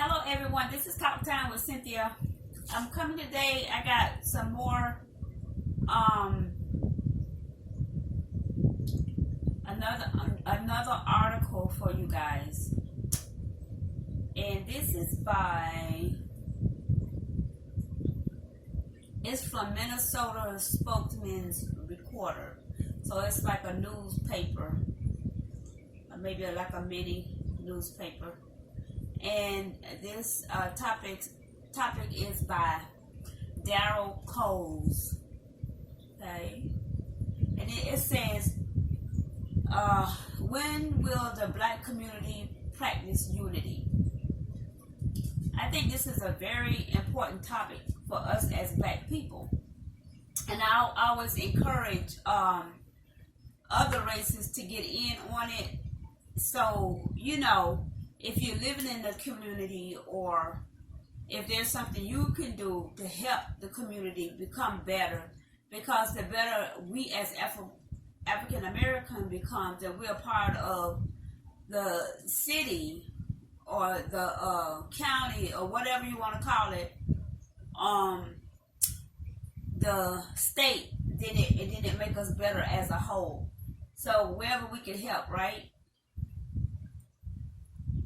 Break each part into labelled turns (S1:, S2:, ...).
S1: Hello everyone, this is Talk Time with Cynthia. I'm coming today. I got some more another article for you guys. And this is it's from Minnesota Spokesman's Recorder. So it's like a newspaper, or maybe like a mini newspaper. And this topic is by Daryl Coles. Okay, and it says, when will the black community practice unity? I think this is a very important topic for us as black people, and I'll always encourage other races to get in on it. So if you're living in the community, or if there's something you can do to help the community become better, because the better we as African American become, that we're part of the city or the county or whatever you want to call it, the state, then it make us better as a whole. So wherever we can help, right?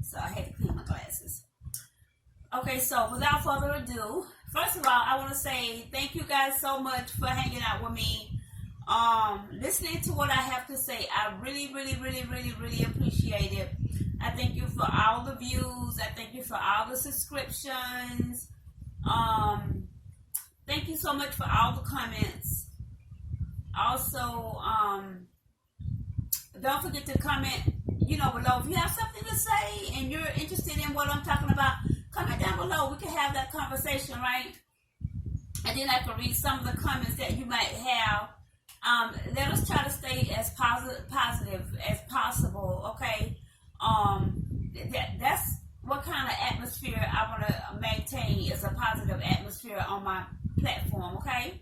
S1: So I had to clean my glasses. Okay, so without further ado, first of all, I want to say thank you guys so much for hanging out with me, listening to what I have to say. I really, really, really, really, really appreciate it. I thank you for all the views. I thank you for all the subscriptions. Thank you so much for all the comments. Also, don't forget to comment, below. If you have something to say and you're interested in what I'm talking about, comment down below. We can have that conversation, right? And then I can read some of the comments that you might have. Let us try to stay as positive as possible, okay? That's what kind of atmosphere I want to maintain, is a positive atmosphere on my platform, okay?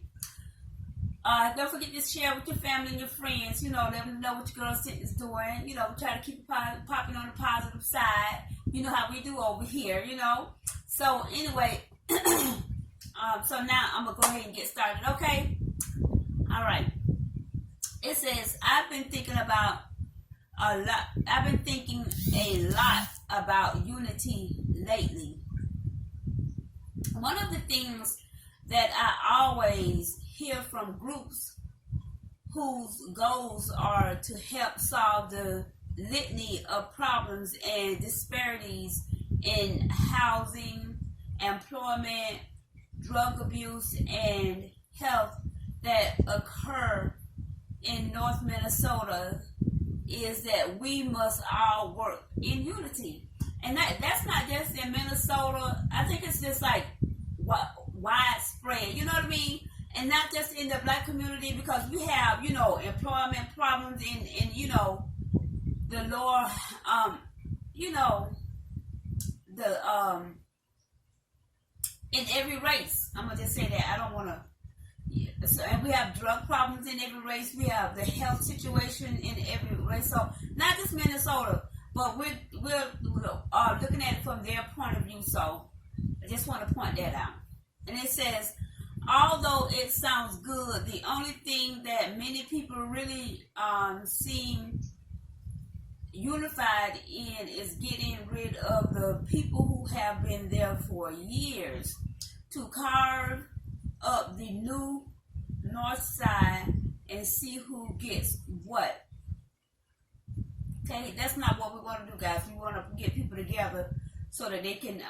S1: Don't forget to share with your family and your friends. Let them know what your girl is doing. We try to keep it popping on the positive side. You know how we do over here, So anyway, so now I'm going to go ahead and get started, okay? All right. It says, I've been thinking a lot about unity lately. One of the things that I always hear from groups whose goals are to help solve the litany of problems and disparities in housing, employment, drug abuse, and health that occur in North Minnesota is that we must all work in unity. And that's not just in Minnesota. I think it's just like widespread, you know what I mean? And not just in the black community, because we have, employment problems in the lower, in every race. I'm going to just say that. I don't want to. So, and we have drug problems in every race. We have the health situation in every race. So not just Minnesota, but we're looking at it from their point of view. So I just want to point that out. And it says, although it sounds good, the only thing that many people really seem unified in is getting rid of the people who have been there for years to carve up the new north side and see who gets what. Okay, that's not what we want to do, guys. We want to get people together so that they can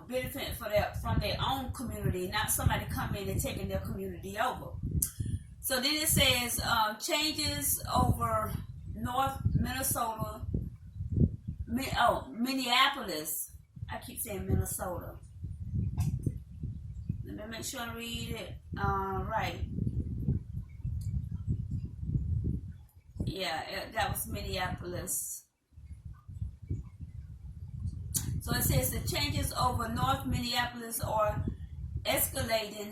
S1: benefit from their own community, not somebody coming and taking their community over. So then it says, changes over North Minnesota, Minneapolis. I keep saying Minnesota. Let me make sure I read it right. Yeah, that was Minneapolis. So it says the changes over North Minneapolis are escalating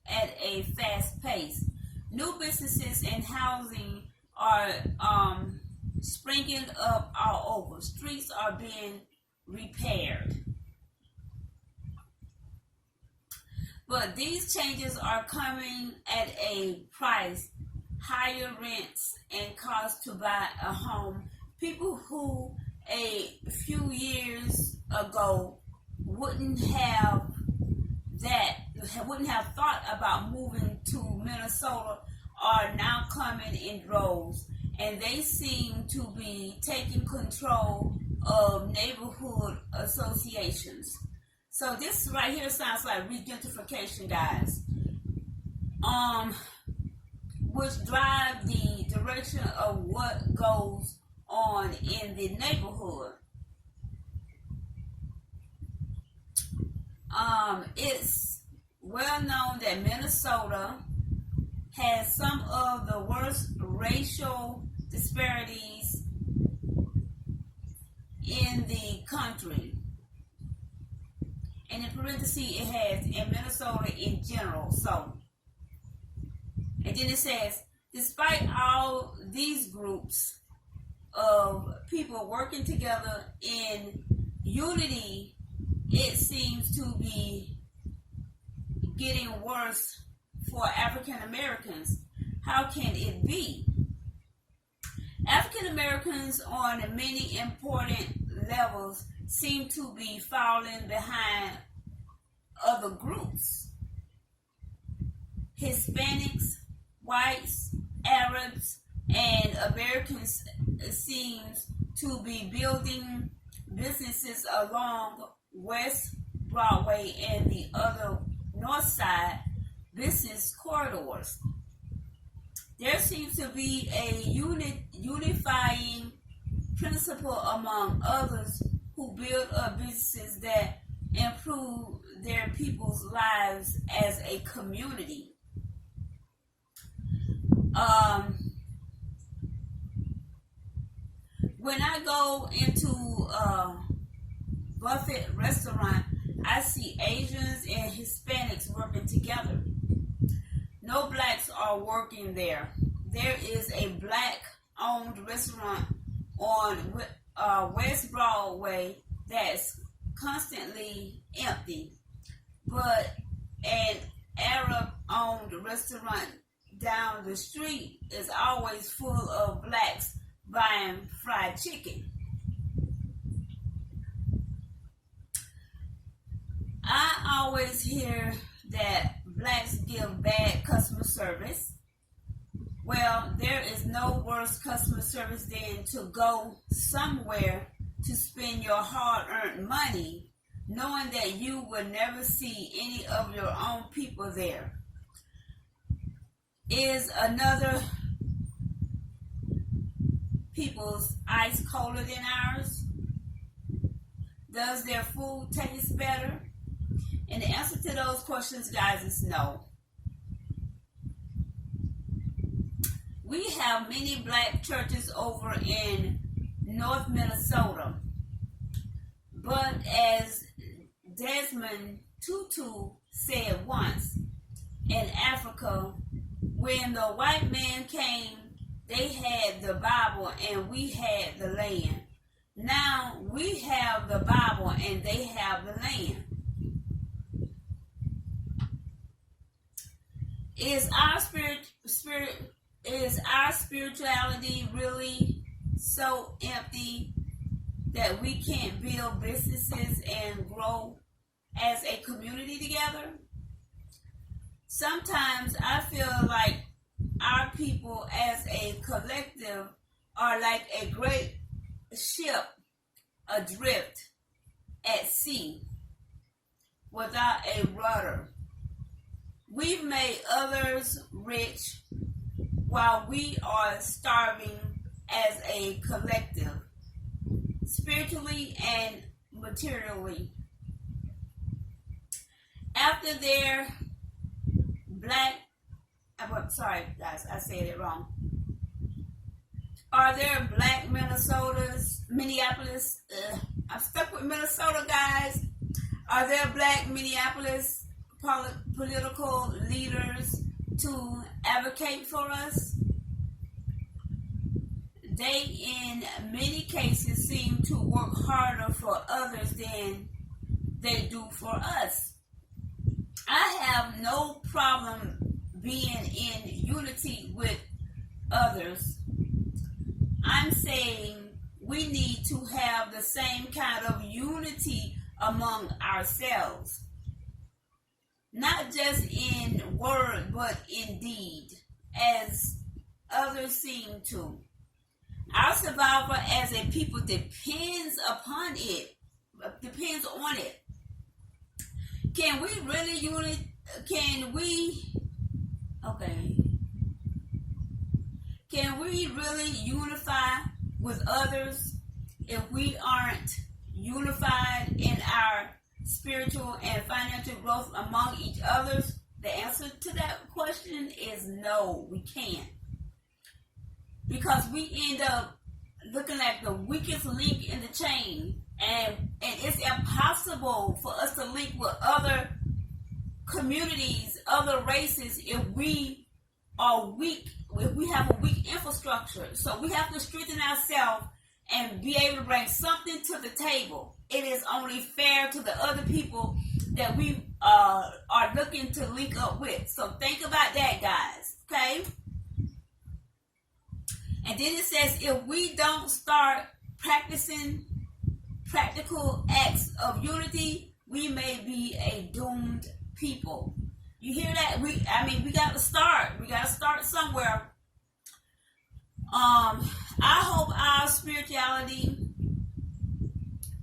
S1: at a fast pace. New businesses and housing are springing up all over. Streets are being repaired. But these changes are coming at a price, higher rents and costs to buy a home. People who a few years ago wouldn't have thought about moving to Minnesota are now coming in droves, and they seem to be taking control of neighborhood associations. So this right here sounds like regentrification, guys, which drive the direction of what goes on in the neighborhood. It's well known that Minnesota has some of the worst racial disparities in the country. And in parentheses, it has in Minnesota in general. So, and then it says, despite all these groups of people working together in unity, it seems to be getting worse for African Americans. How can it be? African Americans on many important levels seem to be falling behind other groups. Hispanics, whites, Arabs, and Americans seems to be building businesses along West Broadway and the other North Side business corridors. There seems to be a unifying principle among others who build up businesses that improve their people's lives as a community. When I go into a buffet restaurant, I see Asians and Hispanics working together. No blacks are working there. There is a black-owned restaurant on West Broadway that's constantly empty, but an Arab-owned restaurant down the street is always full of blacks buying fried chicken. I always hear that blacks give bad customer service. Well, there is no worse customer service than to go somewhere to spend your hard-earned money, knowing that you will never see any of your own people there. Is another people's ice colder than ours? Does their food taste better? And the answer to those questions, guys, is no. We have many black churches over in North Minnesota. But as Desmond Tutu said once, in Africa, when the white man came, they had the Bible and we had the land. Now we have the Bible and they have the land. Is our spirituality really so empty that we can't build businesses and grow as a community together? Sometimes I feel like our people as a collective are like a great ship adrift at sea without a rudder. We've made others rich while we are starving as a collective, spiritually and materially. After their sorry guys, I said it wrong. Are there black Minneapolis? I'm stuck with Minnesota, guys. Are there black Minneapolis political leaders to advocate for us? They, in many cases, seem to work harder for others than they do for us. I I have no problem being in unity with others. I'm saying we need to have the same kind of unity among ourselves. Not just in word, but in deed, as others seem to. Our survival as a people depends on it. Can we really Can we really unify with others if we aren't unified in our spiritual and financial growth among each others? The answer to that question is no, we can't. Because we end up looking like the weakest link in the chain, and it's impossible for us to link with other communities, other races, if we are weak, if we have a weak infrastructure. So we have to strengthen ourselves and be able to bring something to the table. It is only fair to the other people that we are looking to link up with. So think about that, guys. Okay? And then it says, if we don't start practicing practical acts of unity, we may be a doomed people. You hear that? We got to start. We got to start somewhere. I hope our spirituality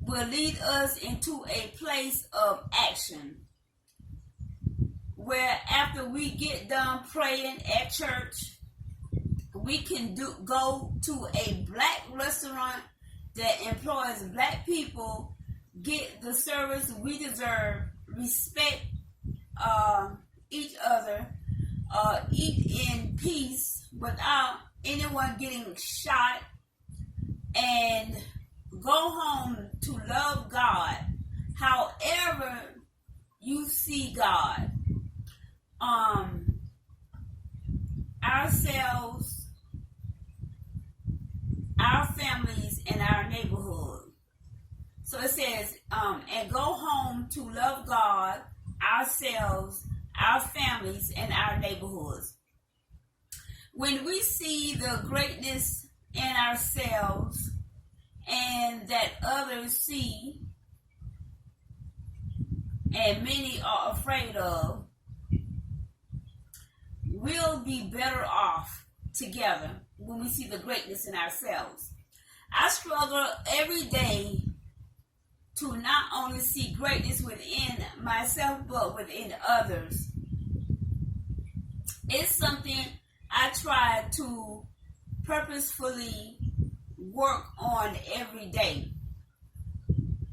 S1: will lead us into a place of action, where after we get done praying at church, we can go to a black restaurant that employs black people, get the service we deserve, respect each other, eat in peace without anyone getting shot, and go home to love God however you see God. Ourselves, our families, and our neighborhood. So it says, and go home to love God, ourselves, our families, and our neighborhoods. When we see the greatness in ourselves and that others see, and many are afraid of, we'll be better off together when we see the greatness in ourselves. I struggle every day to not only see greatness within myself, but within others. It's something I try to purposefully work on every day.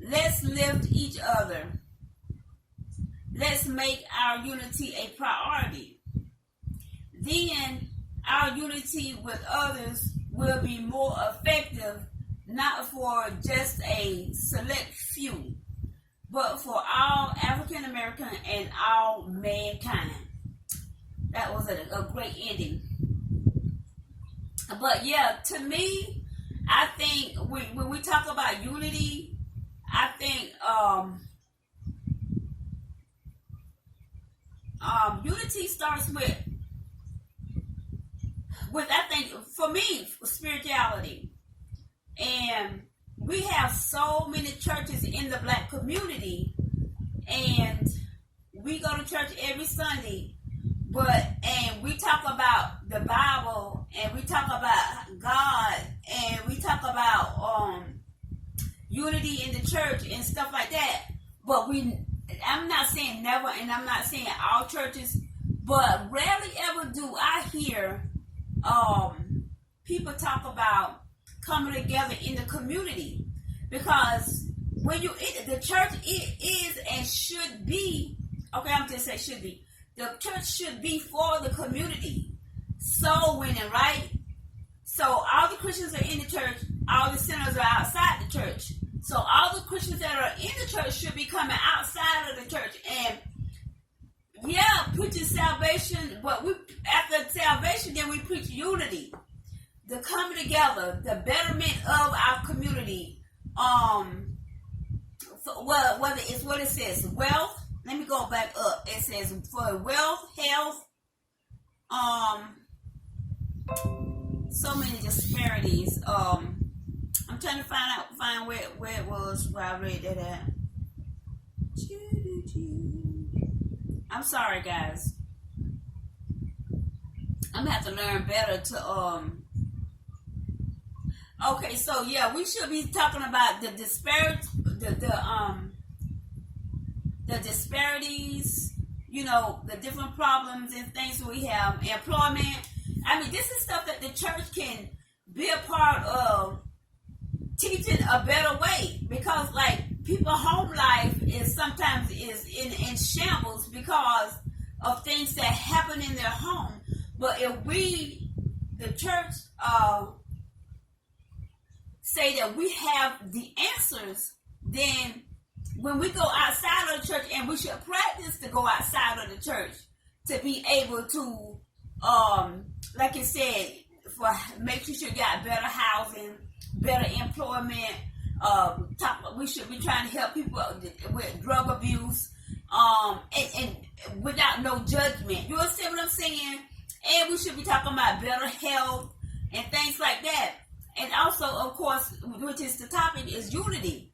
S1: Let's lift each other. Let's make our unity a priority. Then our unity with others will be more effective, not for just a select few, but for all African American and all mankind. That was a great ending. But yeah, to me, I think when we talk about unity, I think unity starts with I think, for me, spirituality. And we have so many churches in the black community, and we go to church every Sunday, and we talk about the Bible, and we talk about God, and we talk about unity in the church and stuff like that. But I'm not saying never, and I'm not saying all churches, but rarely ever do I hear people talk about coming together in the community. Because when the church is and should be, okay, I'm just saying should be, the church should be for the community. Soul winning, right? So all the Christians are in the church, all the sinners are outside the church. So all the Christians that are in the church should be coming outside of the church. And yeah, preaching salvation, but after salvation, then we preach unity, the coming together, the betterment of our community. Whether it's what it says, wealth. Let me go back up. it says for wealth, health, so many disparities. I'm trying to find where it was where I read that at. I'm sorry, guys. I'm gonna have to learn better to Okay, so yeah, we should be talking about the disparities, you know, the different problems and things we have, employment. I mean, this is stuff that the church can be a part of, teaching a better way, because like people home life is sometimes in shambles because of things that happen in their home. But if we, the church, say that we have the answers, then when we go outside of the church, and we should practice to go outside of the church to be able to, like I said, make sure you got better housing, better employment. We should be trying to help people with drug abuse, and without no judgment. You understand what I'm saying? And we should be talking about better health and things like that. And also, of course, which is the topic, is unity.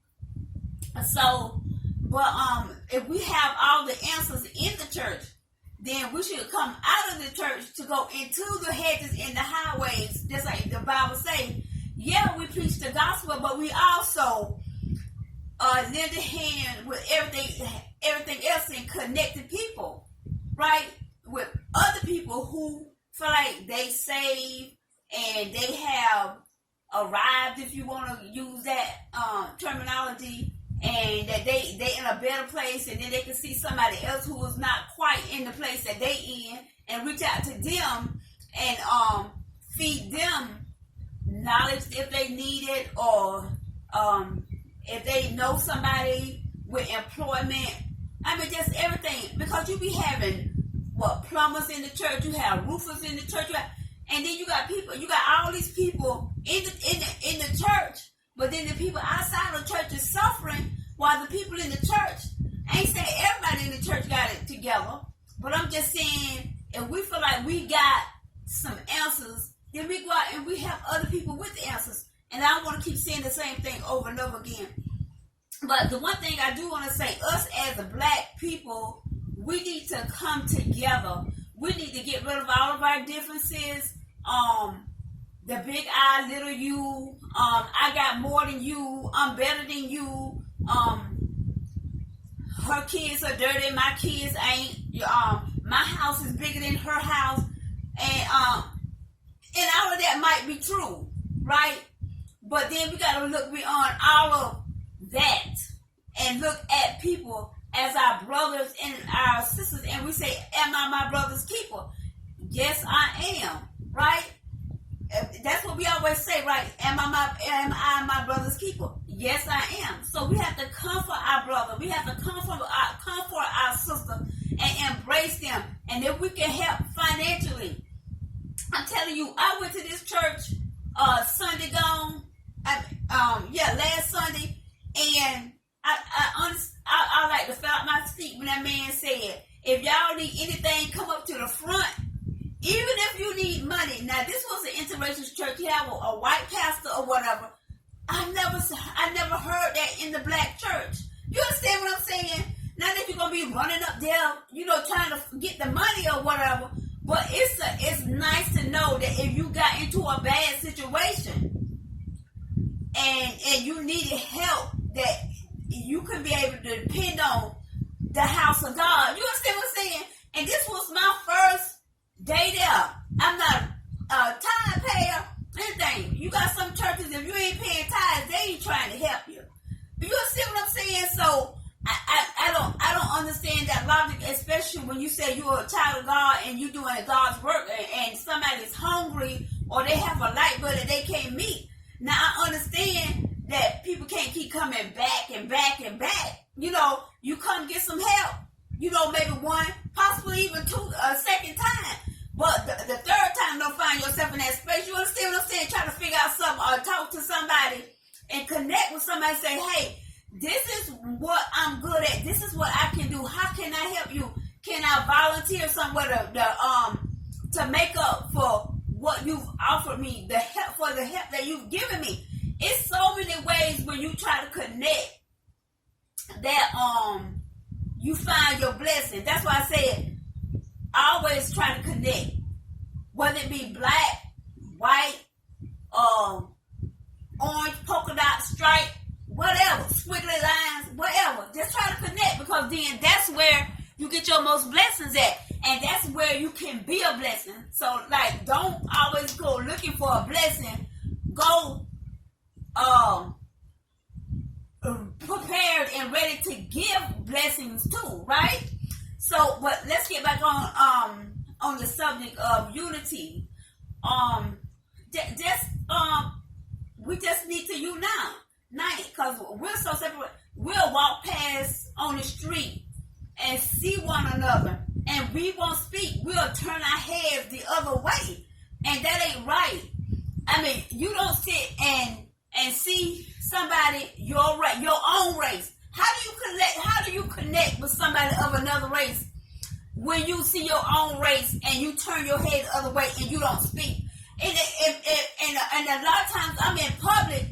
S1: So, but if we have all the answers in the church, then we should come out of the church to go into the hedges and the highways, just like the Bible says. Yeah, we preach the gospel, but we also lend a hand with everything else and connected people, right? With other people who feel like they saved and they have arrived, if you want to use that terminology, and that they in a better place, and then they can see somebody else who is not quite in the place that they in, and reach out to them and feed them knowledge if they need it, or if they know somebody with employment. I mean, just everything, because you be having plumbers in the church, you have roofers in the church, and then you got all these people in the church, but then the people outside of the church is suffering, while the people in the church, I ain't saying everybody in the church got it together, but I'm just saying, if we feel like we got some answers, then we go out and we have other people with the answers. And I don't want to keep saying the same thing over and over again. But the one thing I do want to say, us as a black people, we need to come together. We need to get rid of all of our differences. The big I, little you. I got more than you. I'm better than you. Her kids are dirty. My kids ain't. My house is bigger than her house. And all of that might be true, right? But then we got to look beyond all of that and look at people as our brothers and our sisters, and we say, am I my brother's keeper? Yes, I am, right? That's what we always say, right? Am I my brother's keeper? Yes, I am. So we have to comfort our brother. We have to comfort our sister and embrace them. And if we can help financially, I'm telling you, I went to this church Sunday gone, last Sunday, and I like to fell out my seat when that man said, if y'all need anything, come up to the front. Even if you need money. Now, this was an interracial church. He had a white pastor or whatever. I never heard that in the black church. You understand what I'm saying? Not that you're going to be running up there, trying to get the money or whatever. But it's nice to know that if you got into a bad situation and you needed help, that you can be able to depend on the house of God. You understand what I'm saying? And this was my first day there. I'm not a tithe payer, anything. You got some churches, if you ain't paying tithes, they ain't trying to help you. You understand what I'm saying? So I don't understand that logic, especially when you say you're a child of God and you're doing God's work, and somebody's hungry or they have a light bill that they can't meet. Now I understand that people can't keep coming back and back and back. You come get some help. Maybe one, possibly even two, a second time. But the third time, don't find yourself in that space. You understand what I'm saying? Try to figure out something or talk to somebody and connect with somebody and say, hey, this is what I'm good at. This is what I can do. How can I help you? Can I volunteer somewhere to make up for what you've offered me, the help that you've given me? It's so many ways when you try to connect that you find your blessing. That's why I said always try to connect, whether it be black, white, orange, polka dot, stripe, whatever, squiggly lines, whatever. Just try to connect, because then that's where you get your most blessings at, and that's where you can be a blessing. So, like, don't always go looking for a blessing. Go prepared and ready to give blessings too, right? So, but let's get back on the subject of unity. We just need to unite, because we're so separate. We'll walk past on the street and see one another, and we won't speak. We'll turn our heads the other way, and that ain't right. I mean, you don't sit and see somebody your own race. How do you connect with somebody of another race when you see your own race and you turn your head the other way and you don't speak? And a lot of times I'm in public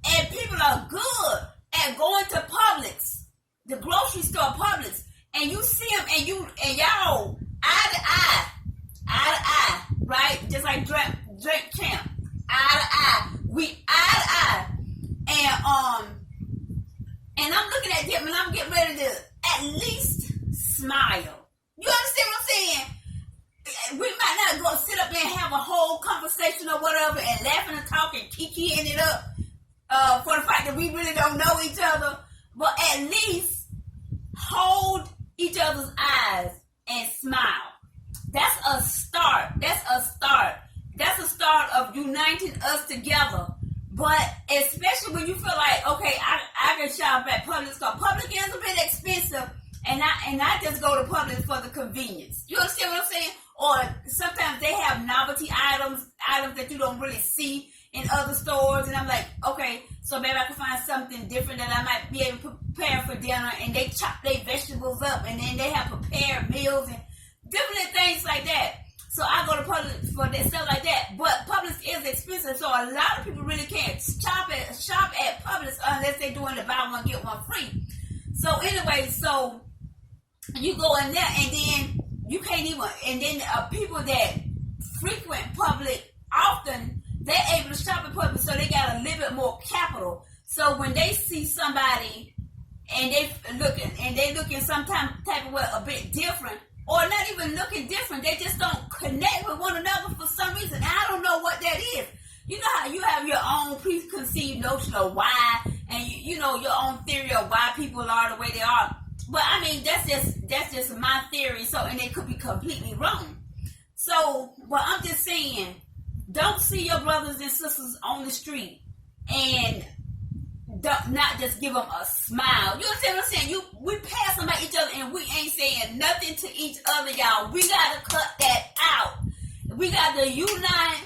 S1: and people are good at going to Publix, the grocery store Publix, and you see them and y'all eye to eye, right? Just like drink champ, eye to eye. We eye to eye. And I'm looking at them and I'm getting ready to at least smile. You understand what I'm saying? We might not go sit up there and have a whole conversation or whatever and laughing and talking, kikiing it up for the fact that we really don't know each other, but at least hold each other's eyes and smile. That's a start. That's a start of uniting us together. But especially when you feel like, okay, I can shop at Publix, because Publix is a bit expensive, and I just go to Publix for the convenience. You understand what I'm saying? Or sometimes they have novelty items that you don't really see in other stores, and I'm like, okay, so maybe I can find something different that I might be able to prepare for dinner, and they chop their vegetables up, and then they have prepared meals and different things like that. So I go to Publix for that stuff like that. But Publix is expensive, so a lot of people really can't shop at Publix unless they're doing the buy one get one free. So anyway, so you go in there and then you can't even. And then people that frequent Publix often, they're able to shop at Publix, so they got a little bit more capital. So when they see somebody and they looking some type of way a bit different, or not even looking different, they just don't connect with one another for some reason. I don't know what that is. You know how you have your own preconceived notion of why, and you know your own theory of why people are the way they are. But I mean, that's just my theory. So, and it could be completely wrong. So, but I'm just saying, don't see your brothers and sisters on the street and not just give them a smile. You understand what I'm saying? We pass them by each other and we ain't saying nothing to each other, y'all. We gotta cut that out. We got to unite.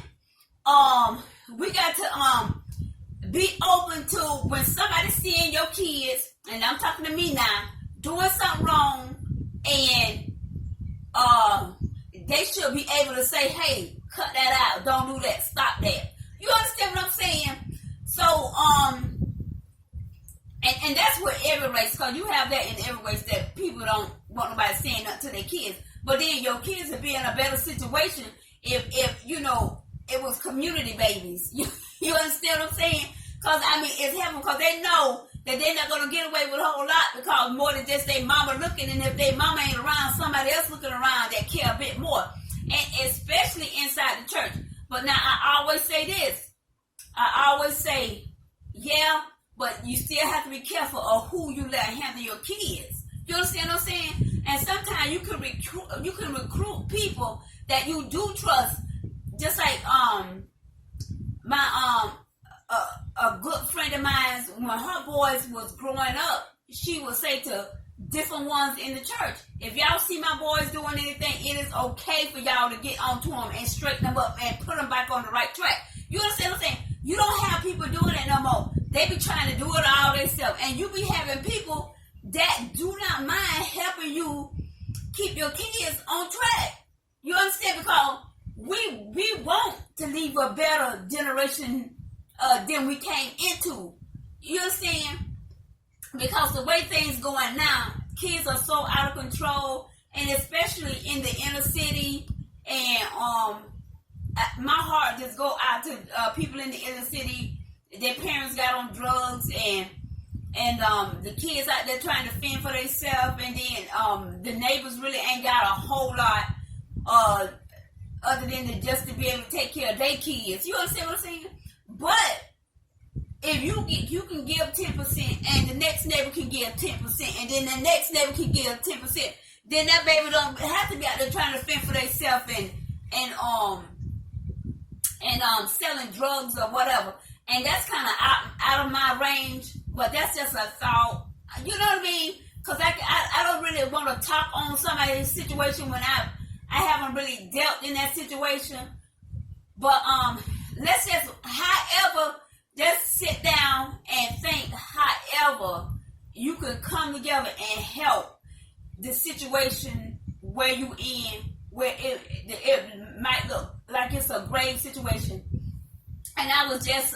S1: We got to be open to when somebody's seeing your kids, and I'm talking to me now, doing something wrong, and they should be able to say, hey, cut that out, don't do that, stop that. You understand what I'm saying? So, and that's with every race, because you have that in every race, that people don't want nobody saying nothing to their kids. But then your kids would be in a better situation if you know, it was community babies. You understand what I'm saying? Because, I mean, it's heaven, because they know that they're not going to get away with a whole lot, because more than just their mama looking, and if their mama ain't around, somebody else looking around that care a bit more, and especially inside the church. But now, I always say this. I always say, yeah, but you still have to be careful of who you let handle your kids. You understand what I'm saying? And sometimes you can recruit people that you do trust. Just like a good friend of mine, when her boys was growing up, she would say to different ones in the church, if y'all see my boys doing anything, it is okay for y'all to get onto them and straighten them up and put them back on the right track. You understand what I'm saying? You don't have people doing that no more. They be trying to do it all themselves, and you be having people that do not mind helping you keep your kids on track. You understand? Because we want to leave a better generation than we came into. You understand? Because the way things going now, kids are so out of control, and especially in the inner city. And my heart just go out to people in the inner city. Their parents got on drugs, and the kids out there trying to fend for themselves, and then the neighbors really ain't got a whole lot other than just to be able to take care of their kids. You understand what I'm saying? But if you can give 10%, and the next neighbor can give 10%, and then the next neighbor can give 10%, then that baby don't have to be out there trying to fend for themselves and selling drugs or whatever. And that's kind of out of my range, but that's just a thought. You know what I mean? Because I don't really want to talk on somebody's situation when I haven't really dealt in that situation. But let's just sit down and think however you can come together and help the situation where you in, where it might look like it's a grave situation. And I was just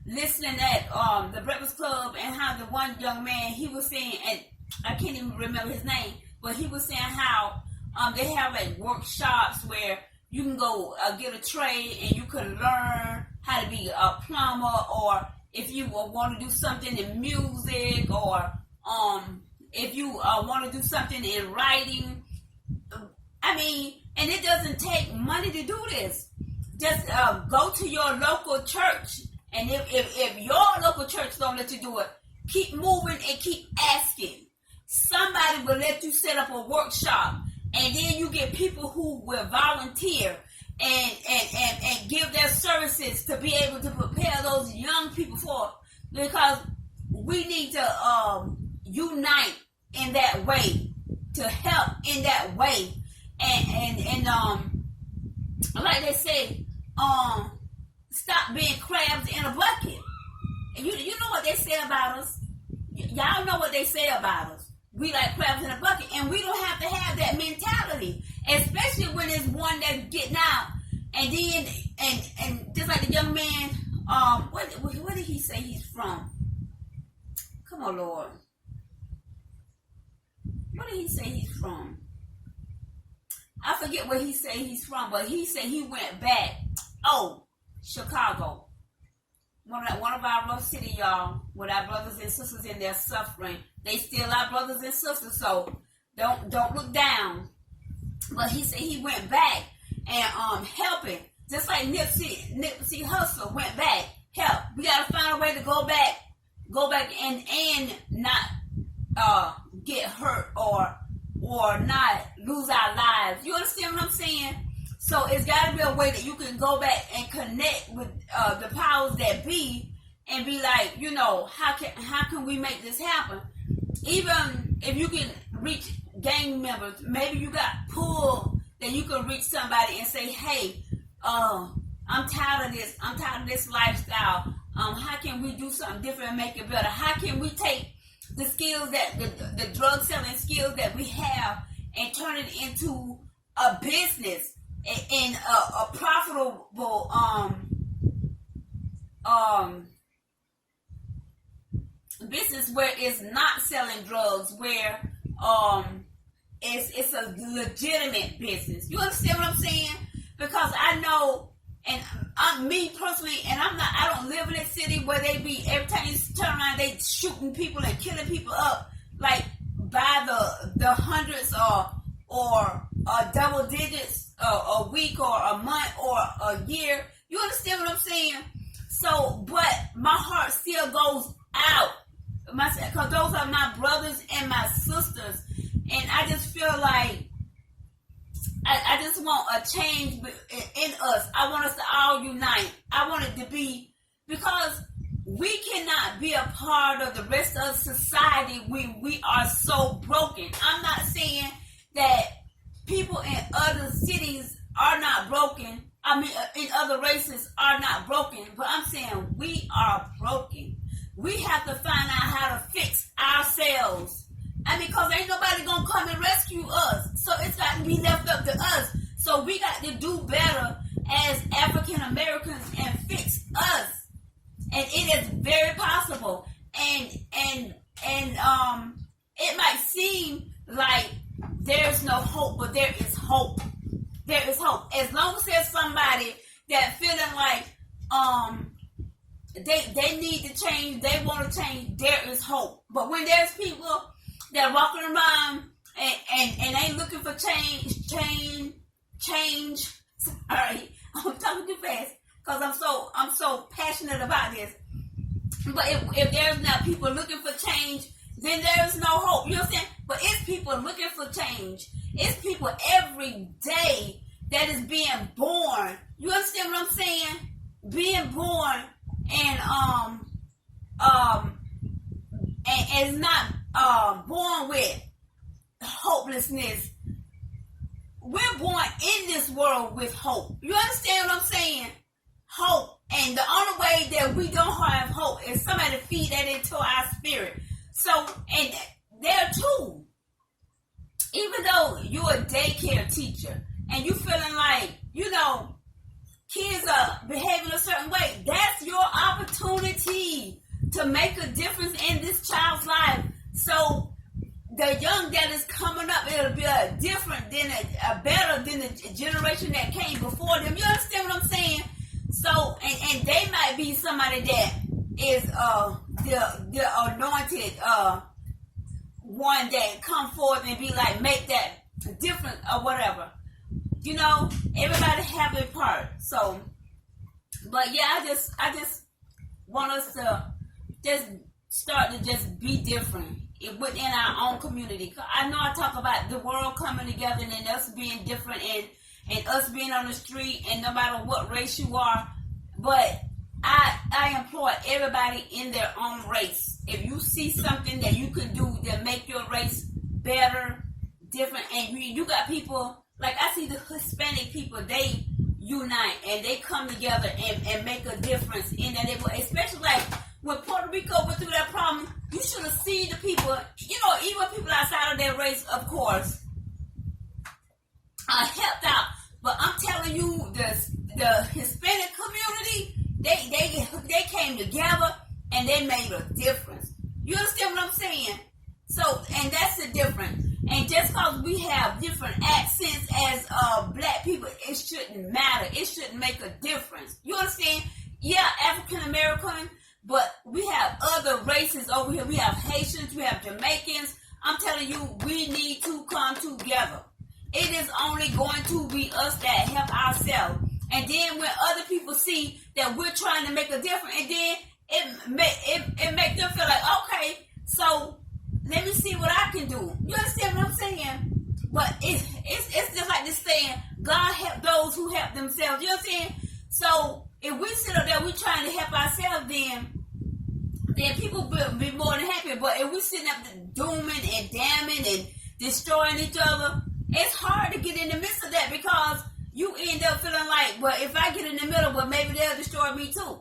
S1: listening at the Breakfast Club, and how the one young man, he was saying, and I can't even remember his name, but he was saying how they have like workshops where you can go get a trade and you can learn how to be a plumber, or if you want to do something in music, or if you want to do something in writing. I mean, and it doesn't take money to do this. Just go to your local church, and if your local church don't let you do it, keep moving and keep asking. Somebody will let you set up a workshop, and then you get people who will volunteer and give their services to be able to prepare those young people for it. Because we need to unite in that way, to help in that way, and like they say, stop being crabs in a bucket. And you know what they say about us. Y'all know what they say about us. We like crabs in a bucket, and we don't have to have that mentality, especially when it's one that's getting out. And then, and just like the young man, where did he say he's from? Come on, Lord. Where did he say he's from? I forget where he said he's from, but he said he went back. Oh, Chicago. One of our rough city, y'all, with our brothers and sisters in their suffering. They still our brothers and sisters, so don't look down. But he said he went back and helping, just like Nipsey Hussle went back. Help. We gotta find a way to go back and not get hurt or not lose our lives. You understand what I'm saying? So it's got to be a way that you can go back and connect with the powers that be, and be like, you know, how can we make this happen? Even if you can reach gang members, maybe you got pulled, then you can reach somebody and say, hey, I'm tired of this. I'm tired of this lifestyle. How can we do something different and make it better? How can we take the skills that the drug selling skills that we have and turn it into a business and a profitable business where it's not selling drugs, where it's a legitimate business. You understand what I'm saying? Because I know, and me personally, and I don't live in a city where they be, every time you turn around, they shooting people and killing people up, like by the hundreds or double digits a week or a month or a year. You understand what I'm saying? So, but my heart still goes out, because those are my brothers and my sisters, and I just feel like I just want a change in us. I want us to all unite. I want it to be, because we cannot be a part of the rest of society when we are so broken. I'm not saying that people in other cities are not broken. I mean, in other races are not broken. But I'm saying we are broken. We have to find out how to fix ourselves. I mean, because ain't nobody going to come and rescue us. got to be left up to us. So we got to do better as African Americans and fix us. And it is very possible. And it might seem like there's no hope, but there is hope. There is hope. As long as there's somebody that feeling like they need to change, they want to change, there is hope. But when there's people that are walking around and ain't looking for change. Sorry, I'm talking too fast because I'm so passionate about this. But if there's not people looking for change, then there's no hope. You know what I'm saying? But it's people looking for change. It's people every day that is being born. You understand what I'm saying? Being born and is not born with hopelessness. We're born in this world with hope. You understand what I'm saying? Hope. And the only way that we don't have hope is somebody feed that into our spirit. So, and there too, even though you're a daycare teacher and you feeling like, you know, kids are behaving a certain way, that's your opportunity to make a difference in this child's life. So the young that is coming up, it'll be a different than a better than the generation that came before them. You understand what I'm saying? So, and they might be somebody that is the anointed one that come forth and be like, make that different or whatever. You know, everybody have a part. So, but yeah, I just want us to just start to just be different within our own community. I know I talk about the world coming together and us being different and us being on the street and no matter what race you are, but I implore everybody in their own race. If you see something that you can do that make your race better, different, and you got people, like I see the Hispanic people, they unite and they come together and make a difference in that neighborhood, especially like when Puerto Rico went through that problem. You should have seen the people, you know, even people outside of their race, of course, helped out. But I'm telling you, the Hispanic community, they came together and they made a difference. You understand what I'm saying? So, and that's the difference. And just because we have different accents as black people, it shouldn't matter. It shouldn't make a difference. You understand? Yeah, African American, but we have other races over here. We have Haitians, we have Jamaicans. I'm telling you, we need to come together. It is only going to be us that help ourselves. And then when other people see that we're trying to make a difference, and then it make them feel like, okay, so let me see what I can do. You understand what I'm saying? But it's just like this saying, God help those who help themselves. You know what I'm saying? So if we sit up there, we trying to help ourselves, then people will be more than happy. But if we sitting up there dooming and damning and destroying each other, it's hard to get in the midst of that because you end up feeling like, well, if I get in the middle, well, maybe they'll destroy me too.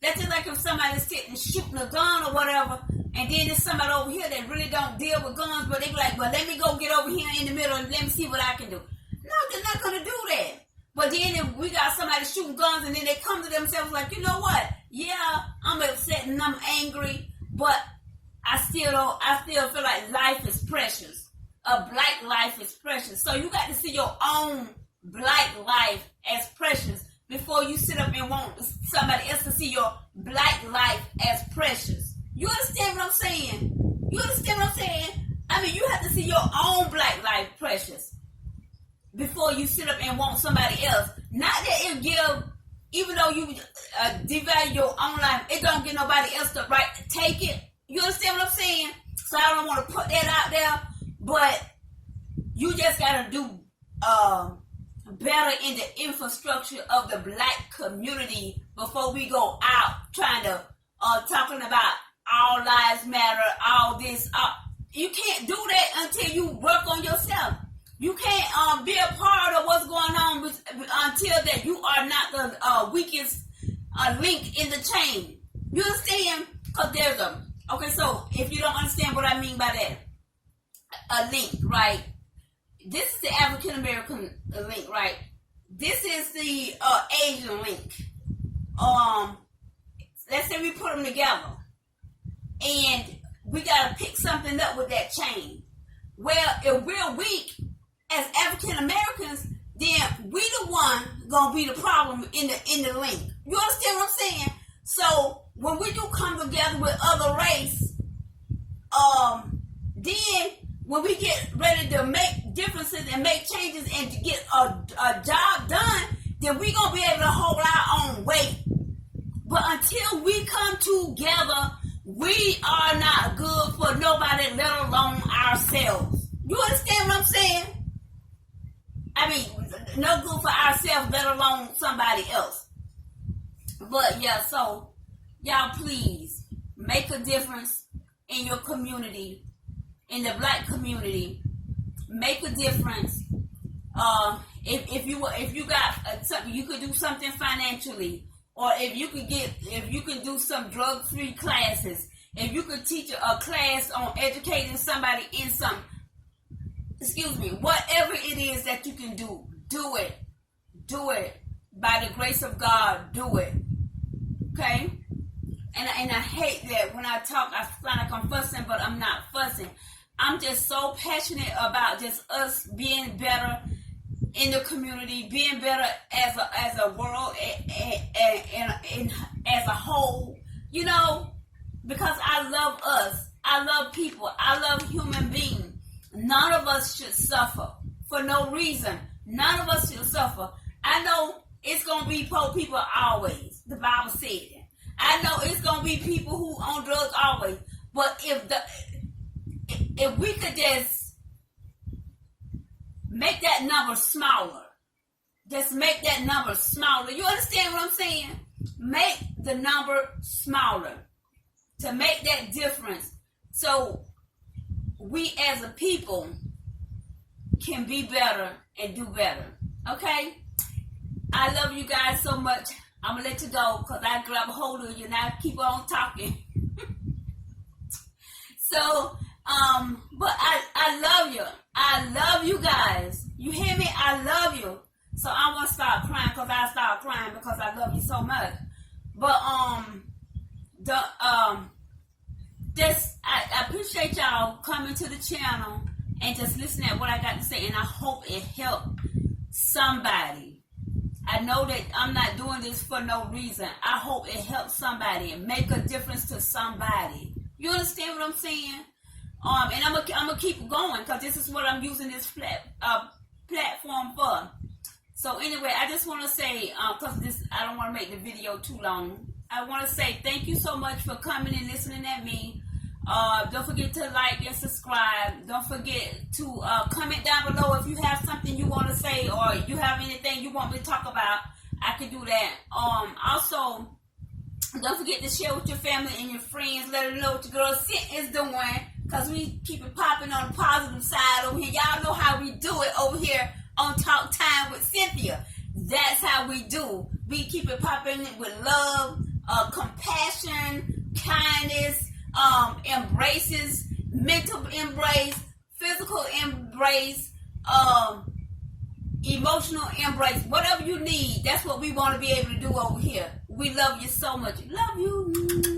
S1: That's just like if somebody's sitting shooting a gun or whatever, and then there's somebody over here that really don't deal with guns, but they be like, well, let me go get over here in the middle and let me see what I can do. No, they're not going to do that. But then if we got somebody shooting guns and then they come to themselves like, you know what? Yeah, I'm upset and I'm angry, but I still feel like life is precious. A black life is precious. So you got to see your own black life as precious before you sit up and want somebody else to see your black life as precious. You understand what I'm saying? You understand what I'm saying? I mean, you have to see your own black life precious before you sit up and want somebody else. Not that it give, even though you devalue your own life, it don't give nobody else the right to take it. You understand what I'm saying? So I don't want to put that out there, but you just got to do better in the infrastructure of the black community before we go out trying to talking about all lives matter, all this. You can't do that until you work on yourself. You can't be a part of what's going on until that you are not the weakest link in the chain. You understand? Because there's okay, so if you don't understand what I mean by that, a link, right? this is the African American link, right? This is the Asian link. Let's say we put them together, and we gotta pick something up with that chain. Well, if we're weak as African Americans, then we the one gonna be the problem in the link. You understand what I'm saying? So when we do come together with other race, then when we get ready to make differences and make changes and to get a job done, then we gonna be able to hold our own weight. But until we come together, we are not good for nobody, let alone ourselves. You understand what I'm saying? I mean, no good for ourselves, let alone somebody else. But yeah, so y'all please make a difference in your community, in the black community. Make a difference. If you got something, you could do something financially, or if you can do some drug-free classes, if you could teach a class on educating somebody in some, whatever it is that you can do it by the grace of God. Do it, okay? And I hate that when I talk, I sound like I'm fussing, but I'm not fussing. I'm just so passionate about just us being better in the community, being better as a world and as a whole, because I love us. I love people. I love human beings. None of us should suffer for no reason. None of us should suffer. I know it's going to be poor people always. The Bible said it. I know it's going to be people who on drugs always. But if we could just make that number smaller. Just make that number smaller. You understand what I'm saying? Make the number smaller to make that difference. So we as a people can be better and do better. Okay? I love you guys so much. I'm going to let you go because I grab a hold of you and I keep on talking. So, but I love you. I love you guys. You hear me? I love you. So I want to start crying because I start crying because I love you so much. But, I appreciate y'all coming to the channel and just listening to what I got to say, and I hope it helped somebody. I know that I'm not doing this for no reason. I hope it helps somebody and make a difference to somebody. You understand what I'm saying? And I'm gonna keep going because this is what I'm using this platform for. So anyway, I just want to say, because I don't want to make the video too long. I want to say thank you so much for coming and listening at me. Don't forget to like and subscribe. Don't forget to comment down below if you have something you want to say or you have anything you want me to talk about. I can do that. Also, don't forget to share with your family and your friends. Let them know what your girl Cint is doing, because we keep it popping on the positive side over here. Y'all know how we do it over here on Talk Time with Cynthia. That's how we do. We keep it popping with love, compassion, kindness, embraces, mental embrace, physical embrace, emotional embrace. Whatever you need, that's what we want to be able to do over here. We love you so much. Love you.